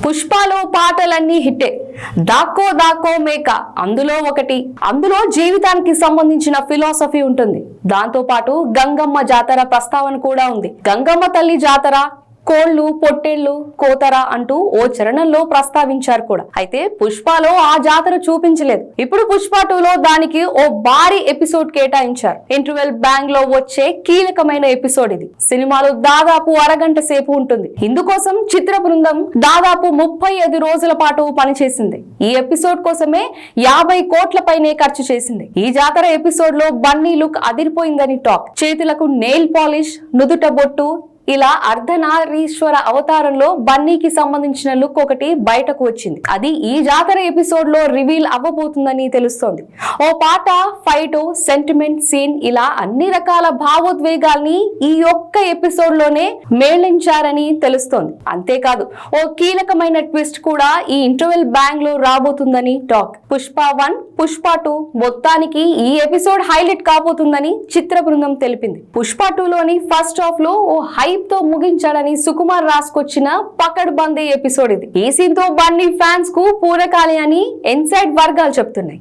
పుష్పలో పాటలన్నీ హిట్టే. దాక్కో దాక్కో మేక అందులో ఒకటి. అందులో జీవితానికి సంబంధించిన ఫిలాసఫీ ఉంటుంది. దాంతో పాటు గంగమ్మ జాతర ప్రస్తావన కూడా ఉంది. గంగమ్మ తల్లి జాతర, కోళ్లు, పొట్టేళ్లు, కోతర అంటూ ఓ చరణంలో ప్రస్తావించారు కూడా. అయితే పుష్పలో ఆ జాతర చూపించలేదు. ఇప్పుడు పుష్ప 2లో దానికి ఓ భారీ ఎపిసోడ్ కేటాయించారు. ఇంటర్వెల్ బ్యాంగ్ లో వచ్చే కీలకమైన ఎపిసోడ్ ఇది. సినిమాలో దాదాపు అరగంట సేపు ఉంటుంది. ఇందుకోసం చిత్ర బృందం దాదాపు 35 రోజుల పాటు పనిచేసింది. ఈ ఎపిసోడ్ కోసమే 50 కోట్ల పైనే ఖర్చు చేసింది. ఈ జాతర ఎపిసోడ్ లో బన్నీ లుక్ అదిరిపోయిందని టాక్. చేతులకు నెయిల్ పాలిష్, నుదుట బొట్టు, ఇలా అర్ధనారీశ్వర అవతారంలో బన్నీకి సంబంధించిన లుక్ ఒకటి బయటకు వచ్చింది. అది ఈ జాతర ఎపిసోడ్ లో రివీల్ అవ్వబోతుందని తెలుస్తోంది. ఓ పాట, ఫైట్, సెంటిమెంట్ సీన్, ఇలా అన్ని రకాల భావోద్వేగాల్ని ఈ ఒక్క ఎపిసోడ్ లోనే మేళించారని తెలుస్తోంది. అంతేకాదు ఓ కీలకమైన ట్విస్ట్ కూడా ఈ ఇంటర్వెల్ బ్యాంగ్ లో రాబోతుందని టాక్. పుష్ప 1, పుష్ప 2 మొత్తానికి ఈ ఎపిసోడ్ హైలైట్ కాబోతుందని చిత్ర బృందం తెలిపింది. పుష్ప 2లోని ఫస్ట్ హాఫ్ లో ఓ హై తో ముగించాడని సుకుమార్ రాసుకొచ్చిన పకడ్ బందీ ఎపిసోడ్ ఇది. ఈ సీన్ తో బన్నీ ఫ్యాన్స్ కు పూరకాలి అని ఇన్సైడ్ వర్గాలు చెప్తున్నాయి.